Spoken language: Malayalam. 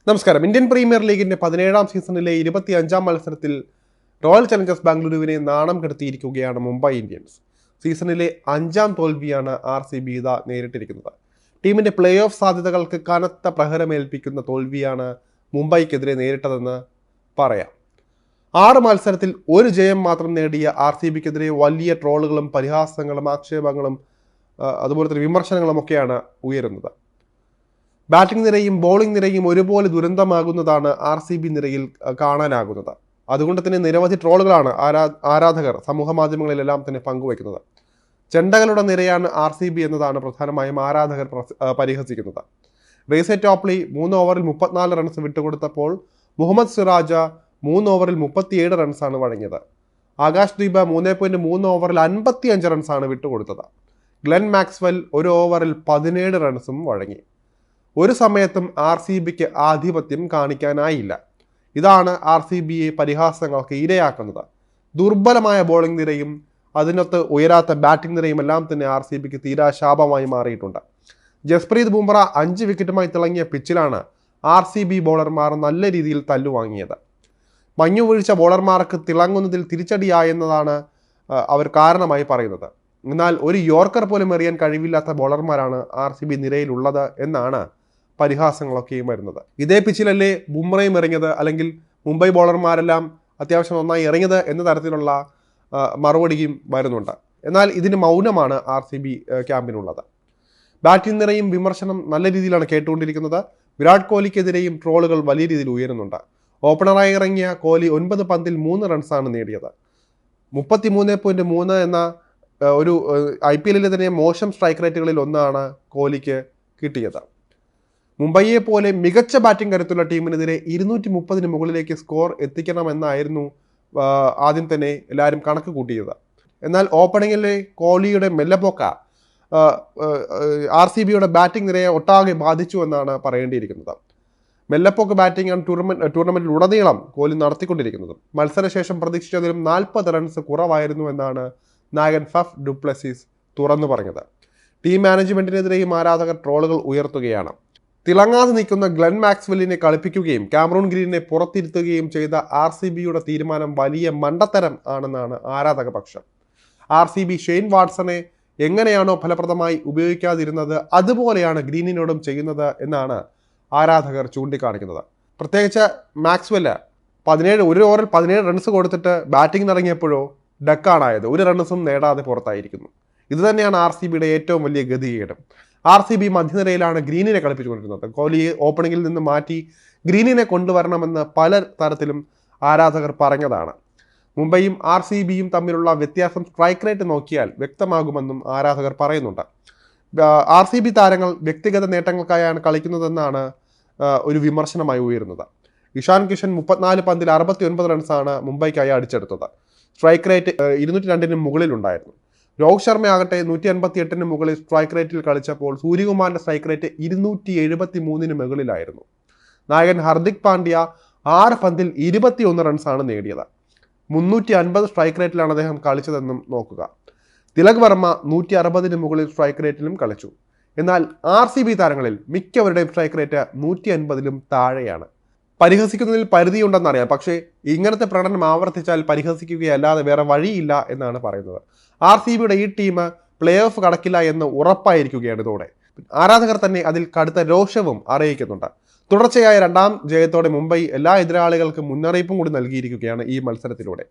നമസ്കാരം. ഇന്ത്യൻ പ്രീമിയർ ലീഗിന്റെ 17ാം സീസണിലെ 25ാം മത്സരത്തിൽ റോയൽ ചലഞ്ചേഴ്സ് ബാംഗ്ലൂരുവിനെ നാണം കെടുത്തിയിരിക്കുകയാണ് മുംബൈ ഇന്ത്യൻസ്. സീസണിലെ 5ാം തോൽവിയാണ് RCB ഇതാ നേരിട്ടിരിക്കുന്നത്. ടീമിന്റെ പ്ലേ ഓഫ് സാധ്യതകൾക്ക് കനത്ത പ്രഹരമേൽപ്പിക്കുന്ന തോൽവിയാണ് മുംബൈക്കെതിരെ നേരിട്ടതെന്ന് പറയാം. 6 മത്സരത്തിൽ ഒരു ജയം മാത്രം നേടിയ RCBക്കെതിരെ വലിയ ട്രോളുകളും പരിഹാസങ്ങളും ആക്ഷേപങ്ങളും അതുപോലെ തന്നെ വിമർശനങ്ങളും ഒക്കെയാണ് ഉയരുന്നത്. ബാറ്റിംഗ് നിരയും ബോളിംഗ് നിരയും ഒരുപോലെ ദുരന്തമാകുന്നതാണ് RCB നിരയിൽ കാണാനാകുന്നത്. അതുകൊണ്ട് തന്നെ നിരവധി ട്രോളുകളാണ് ആരാധകർ സമൂഹ മാധ്യമങ്ങളിലെല്ലാം തന്നെ പങ്കുവയ്ക്കുന്നത്. ചെണ്ടകളുടെ നിരയാണ് RCB എന്നതാണ് പ്രധാനമായും ആരാധകർ പരിഹസിക്കുന്നത്. റേസെ ടോപ്ലി 3 ഓവറിൽ 34 റൺസ് വിട്ടുകൊടുത്തപ്പോൾ മുഹമ്മദ് സിറാജ 3 ഓവറിൽ 37 റൺസാണ് വഴങ്ങിയത്. ആകാശ് ദീപ 3.3 ഓവറിൽ 55 റൺസാണ് വിട്ടുകൊടുത്തത്. ഗ്ലെൻ മാക്സ്വെൽ 1 ഓവറിൽ 17 റൺസും വഴങ്ങി. ഒരു സമയത്തും RCBക്ക് ആധിപത്യം കാണിക്കാനായില്ല. ഇതാണ് RCBയെ പരിഹാസങ്ങൾക്ക് ഇരയാക്കുന്നത്. ദുർബലമായ ബോളിംഗ് നിരയും അതിനൊത്ത് ഉയരാത്ത ബാറ്റിംഗ് നിരയും എല്ലാം തന്നെ RCBക്ക് തീരാശാപമായി മാറിയിട്ടുണ്ട്. ജസ്പ്രീത് ബുംറ 5 വിക്കറ്റുമായി തിളങ്ങിയ പിച്ചിലാണ് RCB ബോളർമാർ നല്ല രീതിയിൽ തല്ലുവാങ്ങിയത്. മഞ്ഞുവീഴ്ച ബോളർമാർക്ക് തിളങ്ങുന്നതിൽ തിരിച്ചടിയായെന്നതാണ് അവർ കാരണമായി പറയുന്നത്. എന്നാൽ ഒരു യോർക്കർ പോലും എറിയാൻ കഴിവില്ലാത്ത ബോളർമാരാണ് RCB നിരയിലുള്ളത് എന്നാണ് പരിഹാസങ്ങളൊക്കെയും വരുന്നത്. ഇതേ പിച്ചിലല്ലേ ബുംറയും ഇറങ്ങിയത്, അല്ലെങ്കിൽ മുംബൈ ബോളർമാരെല്ലാം അത്യാവശ്യം നന്നായി ഇറങ്ങിയത് എന്ന തരത്തിലുള്ള മറുപടിയും വരുന്നുണ്ട്. എന്നാൽ ഇതിന് മൗനമാണ് RCB ക്യാമ്പിനുള്ളത്. ബാറ്റിംഗ് നിരയും വിമർശനം നല്ല രീതിയിലാണ് കേട്ടുകൊണ്ടിരിക്കുന്നത്. വിരാട് കോഹ്ലിക്കെതിരെയും ട്രോളുകൾ വലിയ രീതിയിൽ ഉയരുന്നുണ്ട്. ഓപ്പണറായി ഇറങ്ങിയ കോഹ്ലി 9 പന്തിൽ 3 റൺസാണ് നേടിയത്. 33.3 എന്ന ഒരു IPLലെ തന്നെ മോശം സ്ട്രൈക്ക് റേറ്റുകളിൽ ഒന്നാണ് കോഹ്ലിക്ക് കിട്ടിയത്. മുംബൈയെ പോലെ മികച്ച ബാറ്റിംഗ് കരുത്തുള്ള ടീമിനെതിരെ 230 മുകളിലേക്ക് സ്കോർ എത്തിക്കണമെന്നായിരുന്നു ആദ്യം തന്നെ എല്ലാവരും കണക്ക് കൂട്ടിയത്. എന്നാൽ ഓപ്പണിങ്ങിലെ കോഹ്ലിയുടെ മെല്ലപ്പോക്ക RCBയുടെ ബാറ്റിംഗ് നിരയെ ഒട്ടാകെ ബാധിച്ചു എന്നാണ് പറയേണ്ടിയിരിക്കുന്നത്. മെല്ലപ്പോക്ക് ബാറ്റിംഗാണ് ടൂർണമെന്റിൽ ഉടനീളം കോഹ്ലി നടത്തിക്കൊണ്ടിരിക്കുന്നത്. മത്സരശേഷം പ്രതീക്ഷിച്ചതിലും 40 റൺസ് കുറവായിരുന്നു എന്നാണ് നായകൻ ഫഫ് ഡു പ്ലസീസ് തുറന്നു പറഞ്ഞത്. ടീം മാനേജ്മെന്റിനെതിരെയും ആരാധകർ ട്രോളുകൾ ഉയർത്തുകയാണ്. തിളങ്ങാതെ നിൽക്കുന്ന ഗ്ലെൻ മാക്സ്വെല്ലിനെ കളിപ്പിക്കുകയും കാമറൂൺ ഗ്രീനെ പുറത്തിരുത്തുകയും ചെയ്ത RCBയുടെ തീരുമാനം വലിയ മണ്ടത്തരം ആണെന്നാണ് ആരാധക പക്ഷം. RCB ഷെയ്ൻ വാട്സനെ എങ്ങനെയാണോ ഫലപ്രദമായി ഉപയോഗിക്കാതിരുന്നത് അതുപോലെയാണ് ഗ്രീനിനോടും ചെയ്യുന്നത് എന്നാണ് ആരാധകർ ചൂണ്ടിക്കാണിക്കുന്നത്. പ്രത്യേകിച്ച് മാക്സ്വെല് 1 ഓവറിൽ 17 റൺസ് കൊടുത്തിട്ട് ബാറ്റിംഗ് ഇറങ്ങിയപ്പോഴോ ഡക്കാണായത്. 1 റൺസും നേടാതെ പുറത്തായിരിക്കുന്നു. ഇത് തന്നെയാണ് RCBയുടെ ഏറ്റവും വലിയ ഗതികേട്. RCB മധ്യനിരയിലാണ് ഗ്രീനിനെ കളിപ്പിച്ചുകൊണ്ടിരുന്നത്. കോഹ്ലിയെ ഓപ്പണിങ്ങിൽ നിന്ന് മാറ്റി ഗ്രീനിനെ കൊണ്ടുവരണമെന്ന് പല തരത്തിലും ആരാധകർ പറഞ്ഞതാണ്. മുംബൈയും RCBയും തമ്മിലുള്ള വ്യത്യാസം സ്ട്രൈക്ക് റേറ്റ് നോക്കിയാൽ വ്യക്തമാകുമെന്നും ആരാധകർ പറയുന്നുണ്ട്. RCB താരങ്ങൾ വ്യക്തിഗത നേട്ടങ്ങൾക്കായാണ് കളിക്കുന്നതെന്നാണ് ഒരു വിമർശനമായി ഉയരുന്നത്. ഇഷാൻ കിഷൻ 34 പന്തിൽ 69 റൺസാണ് മുംബൈക്കായി അടിച്ചെടുത്തത്. സ്ട്രൈക്ക് റേറ്റ് 202 മുകളിലുണ്ടായിരുന്നു. രോഹിത് ശർമ്മ ആകട്ടെ 158 മുകളിൽ സ്ട്രൈക്ക് റേറ്റിൽ കളിച്ചപ്പോൾ സൂര്യകുമാറിന്റെ സ്ട്രൈക്ക് റേറ്റ് 273 മുകളിലായിരുന്നു. നായകൻ ഹർദിക് പാണ്ഡ്യ 6 പന്തിൽ 21 റൺസാണ് നേടിയത്. 350 സ്ട്രൈക്ക് റേറ്റിലാണ് അദ്ദേഹം കളിച്ചതെന്നും നോക്കുക. തിലക് വർമ്മ 160 മുകളിൽ സ്ട്രൈക്ക് റേറ്റിലും കളിച്ചു. എന്നാൽ RCB താരങ്ങളിൽ മിക്കവരുടെയും സ്ട്രൈക്ക് റേറ്റ് 150 താഴെയാണ്. പരിഹസിക്കുന്നതിൽ പരിധിയുണ്ടെന്നറിയാം, പക്ഷേ ഇങ്ങനത്തെ പ്രകടനം ആവർത്തിച്ചാൽ പരിഹസിക്കുകയല്ലാതെ വേറെ വഴിയില്ല എന്നാണ് പറയുന്നത്. RCBയുടെ ഈ ടീം പ്ലേ ഓഫ് കടക്കില്ല എന്ന് ഉറപ്പായിരിക്കുകയാണ് ഇതോടെ. ആരാധകർ തന്നെ അതിൽ കടുത്ത രോഷവും അറിയിക്കുന്നുണ്ട്. തുടർച്ചയായ 2ാം ജയത്തോടെ മുംബൈ എല്ലാ എതിരാളികൾക്കും മുന്നറിയിപ്പും കൂടി നൽകിയിരിക്കുകയാണ് ഈ മത്സരത്തിലൂടെ.